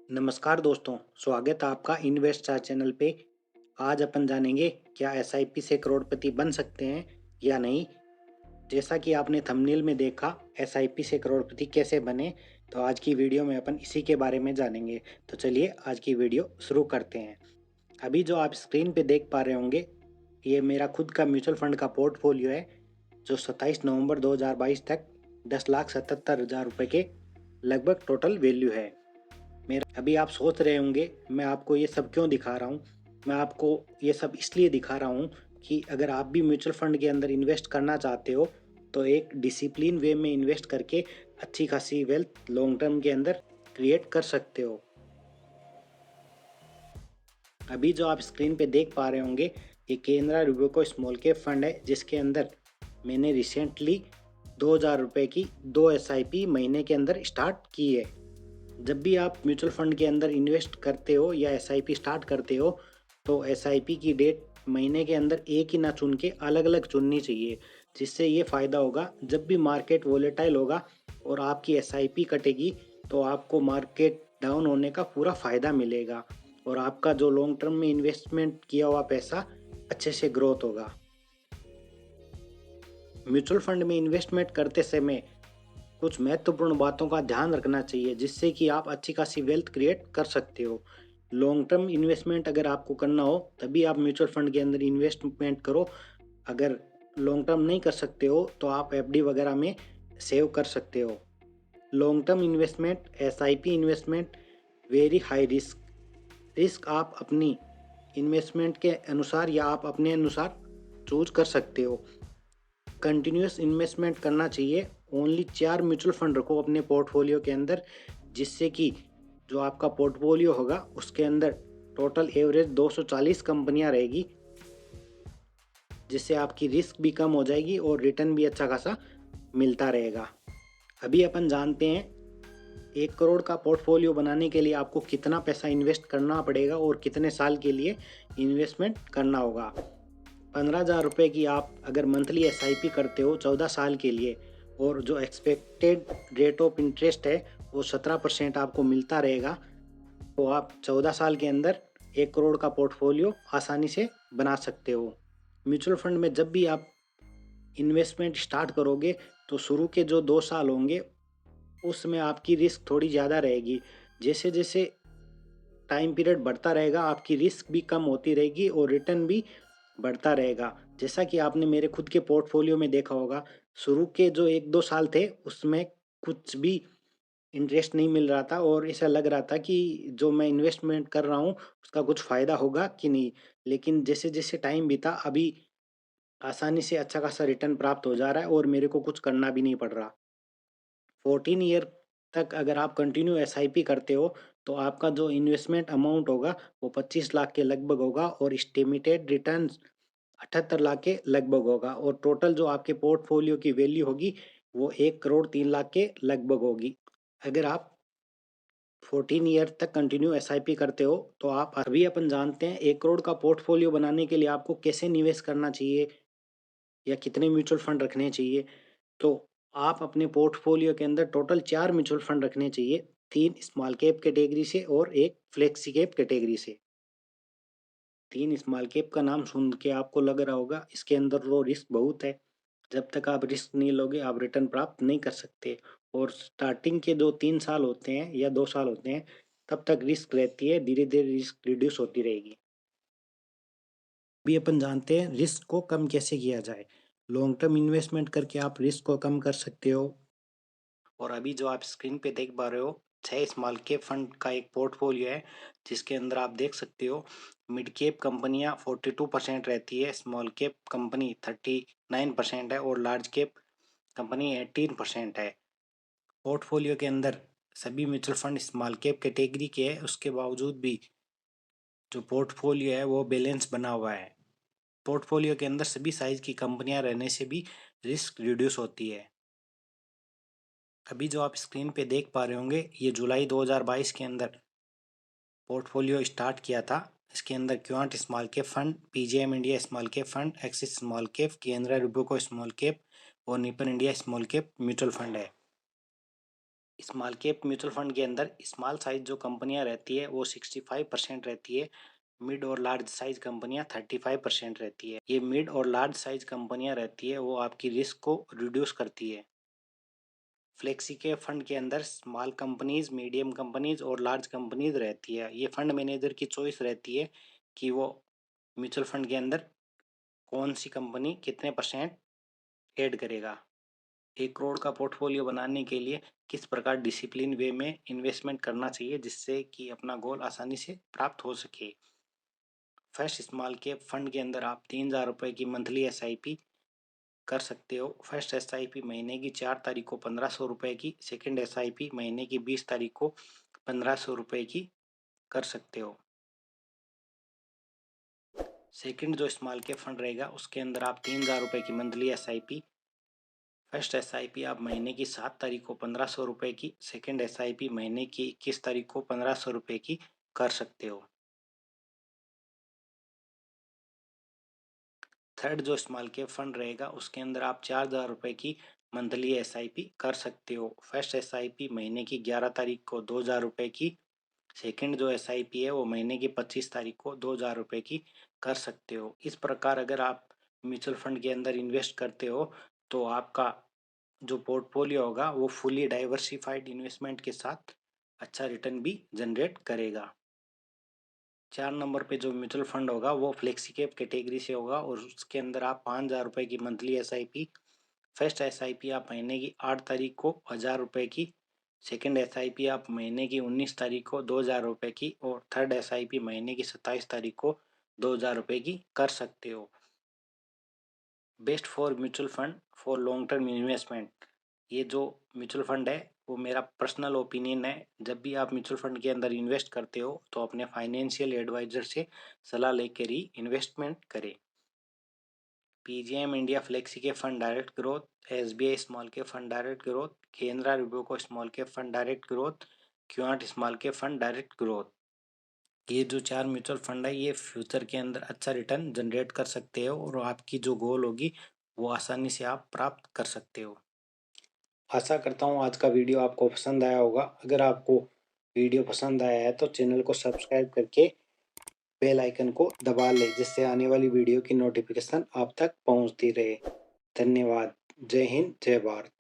नमस्कार दोस्तों, स्वागत है आपका इन्वेस्ट स्टार चैनल पे। आज अपन जानेंगे क्या एसआईपी से करोड़पति बन सकते हैं या नहीं। जैसा कि आपने थंबनेल में देखा, एसआईपी से करोड़पति कैसे बने, तो आज की वीडियो में अपन इसी के बारे में जानेंगे। तो चलिए आज की वीडियो शुरू करते हैं। अभी जो आप स्क्रीन पे देख पा रहे होंगे, ये मेरा खुद का म्यूचुअल फंड का पोर्टफोलियो है, जो 27 नवंबर 2022 तक 10,77,000 रुपये के लगभग टोटल वैल्यू है मेरा। अभी आप सोच रहे होंगे मैं आपको ये सब क्यों दिखा रहा हूँ। मैं आपको ये सब इसलिए दिखा रहा हूँ कि अगर आप भी म्यूचुअल फंड के अंदर इन्वेस्ट करना चाहते हो तो एक डिसिप्लिन वे में इन्वेस्ट करके अच्छी खासी वेल्थ लॉन्ग टर्म के अंदर क्रिएट कर सकते हो। अभी जो आप स्क्रीन पे देख पा रहे होंगे, ये Canara Robeco small cap fund है, जिसके अंदर मैंने रिसेंटली 2,000 रुपये की 2 SIP महीने के अंदर स्टार्ट की है। जब भी आप म्यूचुअल फंड के अंदर इन्वेस्ट करते हो या एसआईपी स्टार्ट करते हो, तो एसआईपी की डेट महीने के अंदर एक ही ना चुन के अलग अलग चुननी चाहिए। जिससे ये फ़ायदा होगा, जब भी मार्केट वोलेटाइल होगा और आपकी एसआईपी कटेगी तो आपको मार्केट डाउन होने का पूरा फ़ायदा मिलेगा और आपका जो लॉन्ग टर्म में इन्वेस्टमेंट किया हुआ पैसा अच्छे से ग्रोथ होगा। म्यूचुअल फंड में इन्वेस्टमेंट करते समय कुछ महत्वपूर्ण बातों का ध्यान रखना चाहिए, जिससे कि आप अच्छी खासी वेल्थ क्रिएट कर सकते हो। लॉन्ग टर्म इन्वेस्टमेंट अगर आपको करना हो तभी आप म्यूचुअल फंड के अंदर इन्वेस्टमेंट करो। अगर लॉन्ग टर्म नहीं कर सकते हो तो आप एफडी वगैरह में सेव कर सकते हो। Long term investment, SIP investment very high risk. Risk आप अपनी इन्वेस्टमेंट के अनुसार या आप अपने अनुसार चूज कर सकते हो। कंटिन्यूस इन्वेस्टमेंट करना चाहिए। ओनली 4 म्यूचुअल फंड रखो अपने पोर्टफोलियो के अंदर, जिससे कि जो आपका पोर्टफोलियो होगा उसके अंदर टोटल एवरेज 240 कंपनियां रहेगी, जिससे आपकी रिस्क भी कम हो जाएगी और रिटर्न भी अच्छा खासा मिलता रहेगा। अभी अपन जानते हैं 1 करोड़ का पोर्टफोलियो बनाने के लिए आपको कितना पैसा इन्वेस्ट करना पड़ेगा और कितने साल के लिए इन्वेस्टमेंट करना होगा। 15,000 रुपये की आप अगर मंथली एसआईपी करते हो 14 साल के लिए, और जो एक्सपेक्टेड रेट ऑफ इंटरेस्ट है वो 17% आपको मिलता रहेगा, तो आप 14 साल के अंदर 1 करोड़ का पोर्टफोलियो आसानी से बना सकते हो। म्यूचुअल फंड में जब भी आप इन्वेस्टमेंट स्टार्ट करोगे तो शुरू के जो 2 साल होंगे उसमें आपकी रिस्क थोड़ी ज़्यादा रहेगी। जैसे जैसे टाइम पीरियड बढ़ता रहेगा आपकी रिस्क भी कम होती रहेगी और रिटर्न भी बढ़ता रहेगा। जैसा कि आपने मेरे खुद के पोर्टफोलियो में देखा होगा, शुरू के जो 1-2 साल थे उसमें कुछ भी इंटरेस्ट नहीं मिल रहा था और ऐसा लग रहा था कि जो मैं इन्वेस्टमेंट कर रहा हूँ उसका कुछ फ़ायदा होगा कि नहीं। लेकिन जैसे जैसे टाइम बीता, अभी आसानी से अच्छा खासा रिटर्न प्राप्त हो जा रहा है और मेरे को कुछ करना भी नहीं पड़ रहा। 14 ईयर तक अगर आप कंटिन्यू एसआईपी करते हो तो आपका जो इन्वेस्टमेंट अमाउंट होगा वो 25 लाख के लगभग होगा और एस्टिमेटेड रिटर्न्स 78 लाख के लगभग होगा, और टोटल जो आपके पोर्टफोलियो की वैल्यू होगी वो 1 करोड़ 3 लाख के लगभग होगी। अगर आप 14 ईयर तक कंटिन्यू एसआईपी करते हो तो आप, अभी अपन जानते हैं 1 करोड़ का पोर्टफोलियो बनाने के लिए आपको कैसे निवेश करना चाहिए या कितने म्यूचुअल फंड रखने चाहिए। तो आप अपने पोर्टफोलियो के अंदर टोटल 4 म्यूचुअल फंड रखने चाहिए, 3 स्मॉल कैप कैटेगरी से और 1 फ्लेक्सी कैप कैटेगरी से। 3 स्मॉल कैप का नाम सुन के आपको लग रहा होगा इसके अंदर तो रिस्क बहुत है। जब तक आप रिस्क नहीं लोगे आप रिटर्न प्राप्त नहीं कर सकते, और स्टार्टिंग के जो 3 साल होते हैं या 2 साल होते हैं तब तक रिस्क रहती है, धीरे धीरे रिस्क रिड्यूस होती रहेगी। अभी अपन जानते हैं रिस्क को कम कैसे किया जाए। लॉन्ग टर्म इन्वेस्टमेंट करके आप रिस्क को कम कर सकते हो। और अभी जो आप स्क्रीन पे देख पा रहे हो 6 स्मॉल कैप फंड का एक पोर्टफोलियो है, जिसके अंदर आप देख सकते हो मिड कैप कंपनियां 42% रहती है, स्मॉल कैप कंपनी 39% है और लार्ज कैप कंपनी 18% है। पोर्टफोलियो के अंदर सभी mutual fund small cap category के हैं, उसके बावजूद भी जो पोर्टफोलियो है वो बैलेंस बना हुआ है। पोर्टफोलियो के अंदर सभी साइज की कंपनियां रहने से भी रिस्क रिड्यूस होती है। अभी जो आप स्क्रीन पे देख पा रहे होंगे, ये जुलाई 2022 के अंदर पोर्टफोलियो स्टार्ट किया था। इसके अंदर quant small cap fund, PGIM India small cap fund, Axis small cap, Canara Robeco small cap और Nippon India small cap mutual fund है। स्मॉल कैप म्यूचुअल फंड के अंदर स्मॉल साइज जो कंपनियां रहती है वो 65% रहती है, मिड और लार्ज साइज कंपनियां 35% रहती है। ये मिड और लार्ज साइज कंपनियां रहती है वो आपकी रिस्क को रिड्यूस करती है। फ्लेक्सी कैप फंड के अंदर स्मॉल कंपनीज, मीडियम कंपनीज और लार्ज कंपनीज रहती है। ये फंड मैनेजर की चॉइस रहती है कि वो म्यूचुअल फंड के अंदर कौन सी कंपनी कितने परसेंट ऐड करेगा। 1 करोड़ का पोर्टफोलियो बनाने के लिए किस प्रकार डिसिप्लिन वे में इन्वेस्टमेंट करना चाहिए जिससे कि अपना गोल आसानी से प्राप्त हो सके। फर्स्ट स्मॉल कैप फंड के अंदर आप 3,000 रुपये की मंथली SIP कर सकते हो। फर्स्ट SIP महीने की 4 तारीख को 1,500 रुपये की, सेकेंड SIP महीने की 20 तारीख को 1,500 रुपये की कर सकते हो। सेकेंड जो स्मॉल कैप फंड रहेगा उसके अंदर आप 3,000 रुपये की मंथली SIP, फर्स्ट SIP आप महीने की 7 तारीख को 1,500 रुपये की, सेकेंड SIP महीने की 21 तारीख को 1,500 रुपये की कर सकते हो। थर्ड जो स्मॉल कैप फंड रहेगा उसके अंदर आप 4,000 रुपये की मंथली SIP कर सकते हो। फर्स्ट SIP महीने की 11 तारीख को 2,000 रुपये की, सेकेंड जो SIP है वो महीने की 25 तारीख को 2,000 रुपये की कर सकते हो। इस प्रकार अगर आप म्यूचुअल फंड के अंदर इन्वेस्ट करते हो तो आपका जो पोर्टफोलियो होगा वो फुली डाइवर्सिफाइड इन्वेस्टमेंट के साथ अच्छा रिटर्न भी जनरेट करेगा। 4 नंबर पे जो म्यूचुअल फंड होगा वो फ्लेक्सी कैप कैटेगरी से होगा और उसके अंदर आप 5,000 रुपये की मंथली SIP, फर्स्ट SIP आप महीने की 8 तारीख को 1,000 रुपये की, सेकेंड SIP आप महीने की 19 तारीख को 2,000 रुपये की और थर्ड SIP महीने की 27 तारीख को 2,000 रुपये की कर सकते हो। Best for mutual fund for long term investment, ये जो म्यूचुअल फंड है वो मेरा पर्सनल ओपिनियन है। जब भी आप म्यूचुअल फंड के अंदर इन्वेस्ट करते हो तो अपने फाइनेंशियल एडवाइजर से सलाह लेकर ही इन्वेस्टमेंट करें। PGIM India flexi cap fund direct growth, SBI small cap fund direct growth, Canara Robeco small cap fund direct growth, quant small cap fund direct growth, ये जो 4 म्यूचुअल फंड है ये फ्यूचर के अंदर अच्छा रिटर्न जनरेट कर सकते हो और आपकी जो गोल होगी वो आसानी से आप प्राप्त कर सकते हो। आशा करता हूँ आज का वीडियो आपको पसंद आया होगा। अगर आपको वीडियो पसंद आया है तो चैनल को सब्सक्राइब करके बेल आइकन को दबा लें जिससे आने वाली वीडियो की नोटिफिकेशन आप तक पहुँचती रहे। धन्यवाद। जय हिंद, जय भारत।